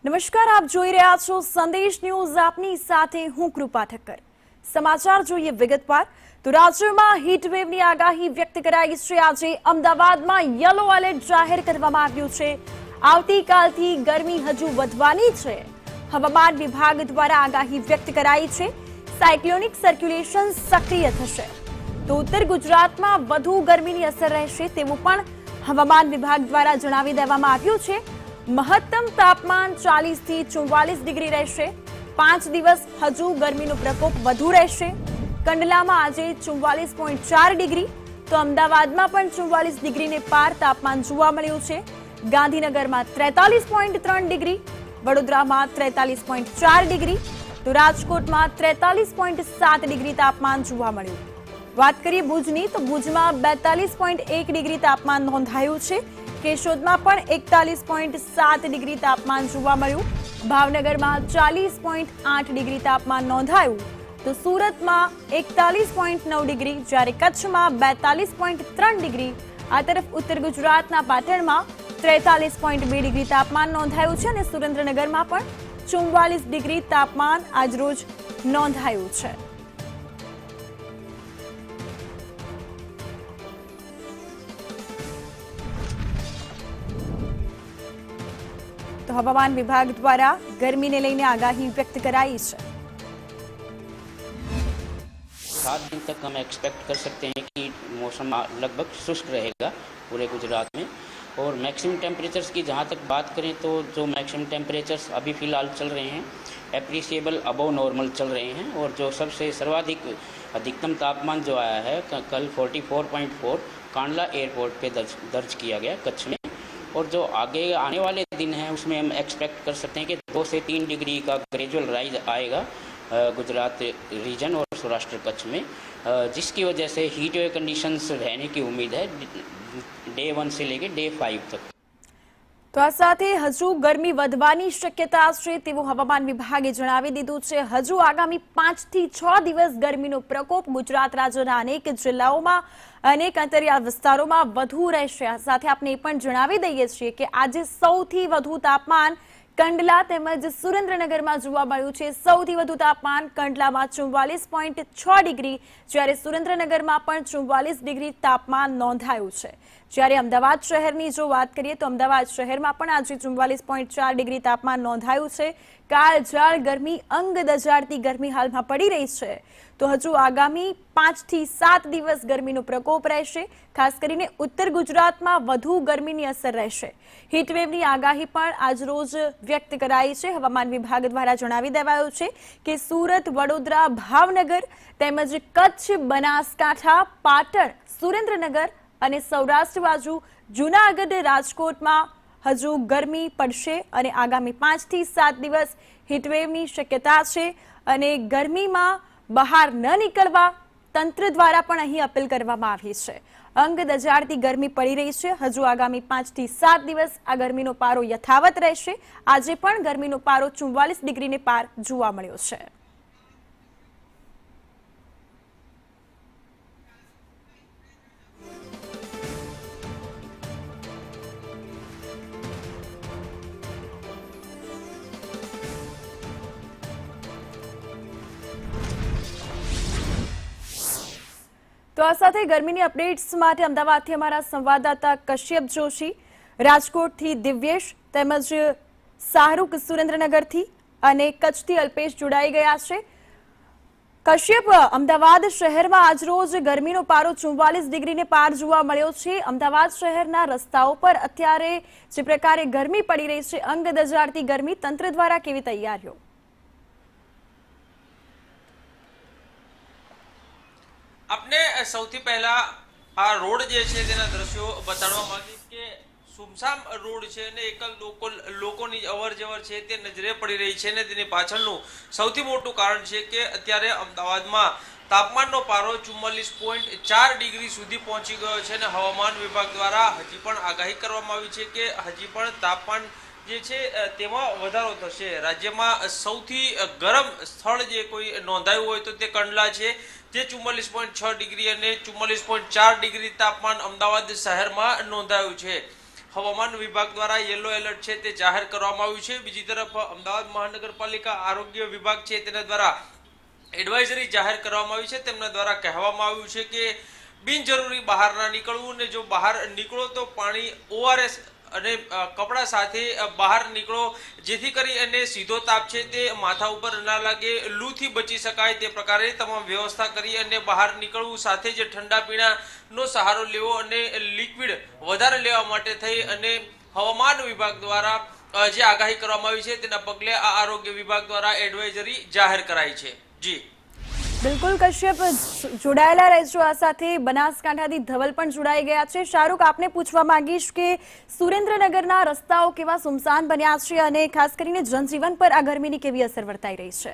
નમસ્કાર, આપ જોઈ રહ્યા છો સંદેશ ન્યૂઝ. આપની સાથે હું કૃપા ઠક્કર. સમાચાર જોઈએ વિગતવાર. તો રાજ્યમાં હીટવેવની આગાહી વ્યક્ત કરાઈ છે. આજે અમદાવાદમાં યલો એલર્ટ જાહેર કરવામાં આવ્યું છે. આવતીકાલથી ગરમી હજુ વધવાની છે. હવામાન વિભાગ દ્વારા આગાહી વ્યક્ત કરાઈ છે. સાયક્લોનિક સર્ક્યુલેશન સક્રિય થશે તો ઉત્તર ગુજરાતમાં વધુ ગરમીની અસર રહેશે તેવું પણ હવામાન વિભાગ દ્વારા જણાવી દેવામાં આવ્યું છે. મહત્તમ તાપમાન 40 થી 44 ડિગ્રી રહેશે. 5 દિવસ હજુ ગરમીનો પ્રકોપ વધુ રહેશે. કંડલામાં આજે 44.4 ડિગ્રી તો અમદાવાદમાં પણ 44 ડિગ્રીને પાર તાપમાન જોવા મળ્યું છે. ગાંધીનગરમાં 43.3 ડિગ્રી, વડોદરામાં 43.4 ડિગ્રી તો રાજકોટમાં 43.7 ડિગ્રી તાપમાન જોવા મળ્યું. વાત કરીએ ભુજની તો ભુજમાં 42.1 ડિગ્રી તાપમાન નોંધાયું છે. કેશોદમાં પણ 41.7 ડિગ્રી તાપમાન જોવા મળ્યું. ભાવનગરમાં 40.8 ડિગ્રી તાપમાન નોંધાયું તો સુરતમાં 41.9 ડિગ્રી, જ્યારે કચ્છમાં 42.3 ડિગ્રી. આ તરફ ઉત્તર ગુજરાતના પાટણમાં 43.2 ડિગ્રી તાપમાન નોંધાયું છે અને સુરેન્દ્રનગરમાં પણ 44 ડિગ્રી તાપમાન આજરોજ નોંધાયું છે. તો હવામાન વિભાગ દ્વારા ગરમીને લઈને આગાહી व्यक्त कराई है. 7 दिन तक हम एक्सपेक्ट कर सकते हैं कि मौसम लगभग शुष्क रहेगा पूरे गुजरात में। और मैक्सिमम टेम्परेचर्स की जहाँ तक बात करें तो जो मैक्सिमम टेम्परेचर्स अभी फ़िलहाल चल रहे हैं एप्रिसिएबल अबव नॉर्मल चल रहे हैं। और जो सबसे सर्वाधिक अधिकतम तापमान जो आया है कल 44.4 कांडला एयरपोर्ट पे दर्ज किया गया कच्छ में। और जो आगे आने वाले दिन हैं उसमें हम एक्सपेक्ट कर सकते हैं कि 2 से 3 डिग्री का ग्रेजुअल राइज आएगा गुजरात रीजन और सौराष्ट्र कच्छ में, जिसकी वजह से हीट वेव कंडीशंस रहने की उम्मीद है डे 1 से लेकर डे 5 तक। તો આ સાથે હજુ ગરમી વધવાની શક્યતા છે તેવું હવામાન વિભાગે જણાવી દીધું છે. હજુ આગામી 5 થી 6 દિવસ ગરમીનો પ્રકોપ ગુજરાત રાજ્યના અનેક જિલ્લાઓમાં, અનેક અંતરિયાળ વિસ્તારોમાં વધુ રહેશે. આ સાથે આપણે એ પણ જણાવી દઈએ છીએ કે આજે સૌથી વધુ તાપમાન કંડલા તેમજ સુરેન્દ્રનગરમાં જોવા મળ્યું છે. સૌથી વધુ તાપમાન કંડલામાં 44.6 ડિગ્રી, જ્યારે સુરેન્દ્રનગરમાં પણ 44 ડિગ્રી તાપમાન નોંધાયું છે. જ્યારે અમદાવાદ શહેરની જો વાત કરીએ તો અમદાવાદ શહેરમાં પણ આજે 44.4 ડિગ્રી તાપમાન નોંધાયું છે. કાળઝાળ ગરમી, અંગ દજાડતી ગરમી હાલમાં પડી રહી છે. તો હજુ આગામી 5 થી 7 દિવસ ગરમીનો પ્રકોપ રહેશે. ખાસ કરીને ઉત્તર ગુજરાતમાં વધુ ગરમીની અસર રહેશે. હીટવેવની આગાહી પણ આજરોજ વ્યક્ત કરાઈ છે. હવામાન વિભાગ દ્વારા જણાવી દેવાયું છે કે સુરત, વડોદરા, ભાવનગર તેમજ કચ્છ, બનાસકાંઠા, પાટણ, સુરેન્દ્રનગર અને સૌરાષ્ટ્ર બાજુ જૂનાગઢ, રાજકોટમાં હજુ ગરમી પડશે અને આગામી 5 થી 7 દિવસ હીટવેવની શક્યતા છે. અને ગરમીમાં બહાર ન નીકળવા તંત્ર દ્વારા પણ અહીં અપીલ કરવામાં આવી છે. અંગ દજાડતી ગરમી પડી રહી છે. હજુ આગામી 5 થી 7 દિવસ આ ગરમીનો પારો યથાવત રહેશે. આજે પણ ગરમીનો પારો 44 ડિગ્રીને પાર જોવા મળ્યો છે. તો આ સાથે ગરમીની અપડેટ્સ માટે અમદાવાદથી અમારા સંવાદદાતા કશ્યપ જોશી, રાજકોટથી દિવ્યેશ તેમજ શાહરૂખ સુરેન્દ્રનગરથી અને કચ્છથી અલ્પેશ જોડાઈ ગયા છે. કશ્યપ, અમદાવાદ શહેરમાં આજરોજ ગરમીનો પારો 44 ડિગ્રીને પાર જોવા મળ્યો છે. અમદાવાદ શહેરના રસ્તાઓ પર અત્યારે જે પ્રકારે ગરમી પડી રહી છે, અંગ દજાડતી ગરમી, તંત્ર દ્વારા કેવી તૈયારીઓ? આપને સૌથી પહેલા આ રોડ જે છે તેના દ્રશ્યો બતાડવા માંગીશ કે સુમસામ રોડ છે અને એક લોકોની અવર જવર છે તે નજરે પડી રહી છે અને તેની પાછળનું સૌથી મોટું કારણ છે કે અત્યારે અમદાવાદમાં તાપમાનનો પારો 44.4 ડિગ્રી સુધી પહોંચી ગયો છે અને હવામાન વિભાગ દ્વારા હજી પણ આગાહી કરવામાં આવી છે કે હજી પણ તાપમાન જે છે તેમાં વધારો થશે. રાજ્યમાં સૌથી ગરમ સ્થળ જે કોઈ નોંધાયું હોય તો તે કંડલા છે, જે 44.6 ડિગ્રી અને 44.4 ડિગ્રી તાપમાન અમદાવાદ શહેરમાં નોંધાયું છે. હવામાન વિભાગ દ્વારા યલો એલર્ટ છે તે જાહેર કરવામાં આવ્યું છે. બીજી તરફ અમદાવાદ મહાનગરપાલિકા આરોગ્ય વિભાગ છે તેના દ્વારા એડવાઇઝરી જાહેર કરવામાં આવી છે. તેમના દ્વારા કહેવામાં આવ્યું છે કે બિનજરૂરી બહાર ના નીકળવું, ને જો બહાર નીકળો તો પાણી, ORS અને કપડા સાથે બહાર નીકળો, જેથી કરી અને સીધો તાપ છે તે માથા ઉપર ના લાગે, લૂથી બચી શકાય તે પ્રકારે તમામ વ્યવસ્થા કરી અને બહાર નીકળવું. સાથે જ ઠંડા પીણાનો સહારો લેવો અને લિક્વિડ વધારે લેવા માટે થઈ અને હવામાન વિભાગ દ્વારા જે આગાહી કરવામાં આવી છે તેના પગલે આ આરોગ્ય વિભાગ દ્વારા એડવાઇઝરી જાહેર કરાઈ છે. જી બિલકુલ કશ્યપ, જોડાયેલા રહેજો આ સાથે. બનાસકાંઠાથી ધવલ પણ જોડાઈ ગયા છે. શાહરૂખ, આપને પૂછવા માંગીશ કે સુરેન્દ્રનગરના રસ્તાઓ કેવા સુમસાન બન્યા છે અને ખાસ કરીને જનજીવન પર આ ગરમીની કેવી અસર વર્તાઈ રહી છે?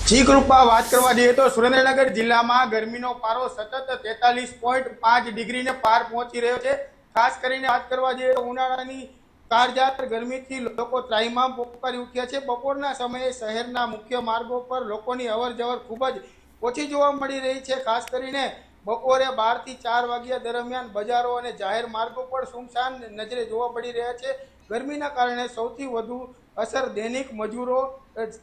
જી કૃપા, વાત કરવા જઈએ તો સુરેન્દ્રનગર જિલ્લામાં ગરમીનો પારો સતત 43.5 ડિગ્રીને પાર પહોંચી રહ્યો છે. ખાસ કરીને વાત કરવા જઈએ તો ઉનાળાની કાળઝાળ ગરમીથી લોકો ત્રાહિમામ પોકારી ઉઠ્યા છે. બપોરના સમયે શહેરના મુખ્ય માર્ગો પર લોકોની અવરજવર ખૂબ જ ઓછી જોવા મળી રહી છે. ખાસ કરીને બપોરે 12 થી 4 વાગ્યા દરમિયાન બજારો અને જાહેર માર્ગો પર સુમસાન નજરે જોવા મળી રહ્યા છે. ગરમીના કારણે સૌથી વધુ અસર દૈનિક મજૂરો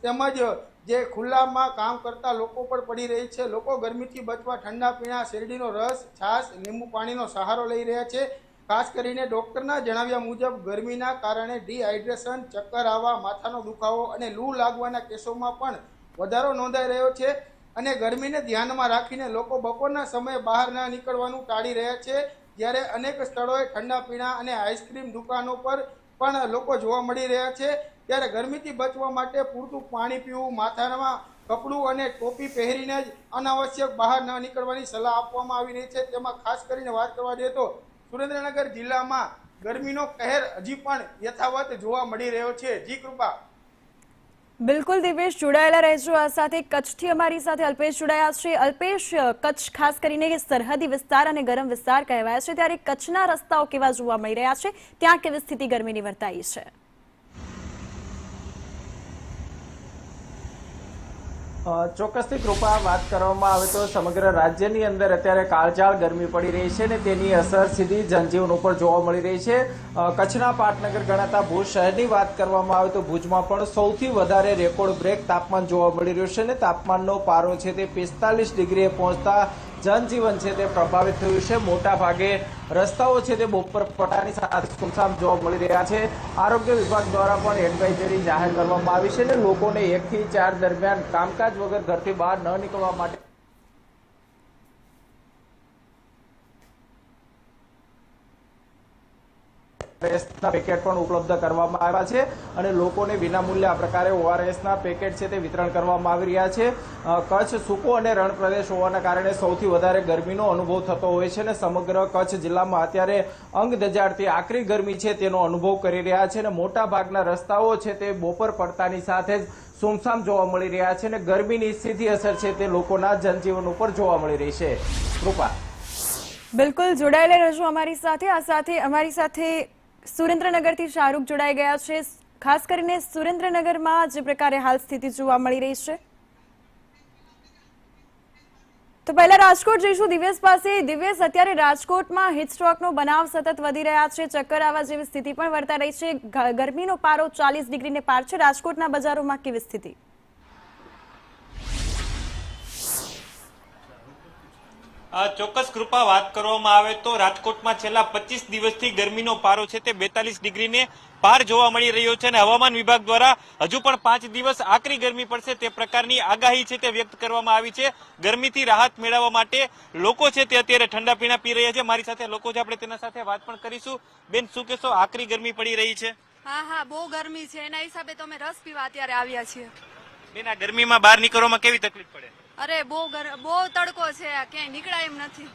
તેમજ જે ખુલ્લામાં કામ કરતા લોકો પર પડી રહી છે. લોકો ગરમીથી બચવા ઠંડા પીણા, શેરડીનો રસ, છાશ, લીંબુ પાણીનો સહારો લઈ રહ્યા છે. ખાસ કરીને ડોક્ટરના જણાવ્યા મુજબ ગરમીના કારણે ડિહાઇડ્રેશન, ચક્કર આવવા, માથાનો દુખાવો અને લૂ લાગવાના કેસોમાં પણ વધારો નોંધાઈ રહ્યો છે. અને ગરમીને ધ્યાનમાં રાખીને લોકો બપોરના સમયે બહાર ના નીકળવાનું ટાળી રહ્યા છે. જ્યારે અનેક સ્થળોએ ઠંડા પીણા અને આઈસ્ક્રીમ દુકાનો પર પણ લોકો જોવા મળી રહ્યા છે. ત્યારે ગરમીથી બચવા માટે પૂરતું પાણી પીવું, માથામાં કપડું અને ટોપી પહેરીને જ અનાવશ્યક બહાર ન નીકળવાની સલાહ આપવામાં આવી રહી છે. તેમાં ખાસ કરીને વાત કરવા જઈએ તો સુરેન્દ્રનગર જિલ્લામાં ગરમીનો કહેર હજી પણ યથાવત જોવા મળી રહ્યો છે. જી કૃપા. બિલકુલ દિવેશ, જોડાયેલા રહેજો આ સાથે. કચ્છથી અમારી સાથે અલ્પેશ જોડાયા છે. અલ્પેશ, કચ્છ ખાસ કરીને સરહદી વિસ્તાર અને ગરમ વિસ્તાર કહેવાય છે, ત્યારે કચ્છના રસ્તાઓ કેવા જોવા મળી રહ્યા છે? ત્યાં કેવી સ્થિતિ ગરમીની વર્તાઈ છે? ચોક્કસથી કૃપા, વાત કરવામાં આવે તો સમગ્ર રાજ્યની અંદર અત્યારે કાળઝાળ ગરમી પડી રહી છે અને તેની અસર સીધી જનજીવન ઉપર જોવા મળી રહી છે. કચ્છના પાટનગર ગણાતા ભુજ શહેરની વાત કરવામાં આવે તો ભુજમાં પણ સૌથી વધારે રેકોર્ડ બ્રેક તાપમાન જોવા મળી રહ્યું છે અને તાપમાનનો પારો છે તે 45 ડિગ્રીએ પહોંચતા જનજીવન છે તે પ્રભાવિત થયું છે. મોટા ભાગે રસ્તાઓ છે તે બપોર પટાની સાથે સુમસામ જોવા મળી રહ્યા છે. આરોગ્ય વિભાગ દ્વારા પણ એડવાઇઝરી જાહેર કરવામાં આવી છે અને લોકોને 1 થી 4 દરમિયાન કામકાજ વગર ઘરથી બહાર ન નીકળવા માટે પેકેટ પણ ઉપલબ્ધ કરવામાં આવ્યા છે અને લોકોને વિનામૂલ્યે આ પ્રકારે ORSના પેકેટ છે તે વિતરણ કરવામાં આવી રહ્યા છે. કચ્છ સૂકો અને રણ પ્રદેશ હોવાના કારણે સૌથી વધારે ગરમીનો અનુભવ થતો હોય છે અને સમગ્ર કચ્છ જિલ્લામાં અત્યારે અંગ દજાડતી આકરી ગરમી છે તેનો અનુભવ કરી રહ્યા છે અને મોટા ભાગના રસ્તાઓ છે તે બપોર પડતાની સાથે જ સુમસામ જોવા મળી રહ્યા છે અને ગરમીની સીધી અસર છે તે લોકોના જનજીવન ઉપર જોવા મળી રહી છે. કૃપા. બિલકુલ, જોડાયેલા રહેજો અમારી સાથે. આ સાથે અમારી સાથે સુરેન્દ્રનગરથી શાહરૂખ જોડાઈ ગયા છે. ખાસ કરીને સુરેન્દ્રનગરમાં જે પ્રકારે હાલ સ્થિતિ જોવા મળી રહી છે. તો પહેલા રાજકોટ જઈશું દિવ્યેશ પાસે. દિવ્યેશ, અત્યારે રાજકોટમાં હીટસ્ટ્રોકનો બનાવ સતત વધી રહ્યા છે, ચક્કર આવવા જેવી સ્થિતિ પણ વર્તાઈ રહી છે. ગરમીનો પારો 40 ડિગ્રીને પાર છે. રાજકોટના બજારોમાં કેવી સ્થિતિ? ચોક્કસ કૃપા, વાત કરવામાં આવે તો રાજકોટમાં છેલ્લા 25 દિવસથી ગરમીનો પારો છે તે 42 ડિગ્રીને પાર જોવા મળી રહ્યો છે અને હવામાન વિભાગ દ્વારા હજુ પણ 5 દિવસ આકરી ગરમી પડશે તે પ્રકારની આગાહી છે તે વ્યક્ત કરવામાં આવી છે. ગરમીથી રાહત મેળવવા માટે લોકો છે તે અત્યારે ઠંડા પીણા પી રહ્યા છે. મારી સાથે લોકો છે, આપણે તેના સાથે વાત પણ કરીશું. બેન, શું કહેશો? આકરી ગરમી પડી રહી છે. હા, બહુ ગરમી છે. એના હિસાબે તો અમે રસ પીવા અત્યારે આવ્યા છીએ. બેન, આ ગરમીમાં બહાર નીકળવામાં કેવી તકલીફ પડે? અરે બહુ તડકો છે, ક્યાંય નીકળાય એમ નથી.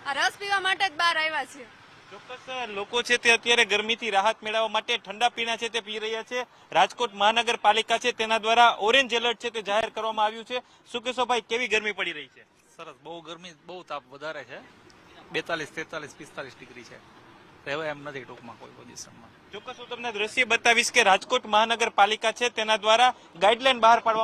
આ રસ પીવા માટે જ બહાર આવ્યા છીએ. ચોક્કસ લોકો છે તે અત્યારે ગરમીથી રાહત મેળવવા માટે ઠંડા પીણા છે તે પી રહ્યા છે. રાજકોટ મહાનગરપાલિકા છે તેના દ્વારા ઓરેન્જ એલર્ટ છે તે જાહેર કરવામાં આવ્યું છે. શું કહેશો ભાઈ, કેવી ગરમી પડી રહી છે? સરસ, બહુ ગરમી, બહુ તાપ વધારે છે. 42, 43, 45 ડિગ્રી છે. રહેવાય એમ નથી ટૂંકમાં કોઈ પોઝિશનમાં. ચોક્કસ હું તમને દ્રશ્ય બતાવીશ કે રાજકોટ મહાનગરપાલિકા છે તેના દ્વારા ગાઈડલાઈન બહાર પાડવામાં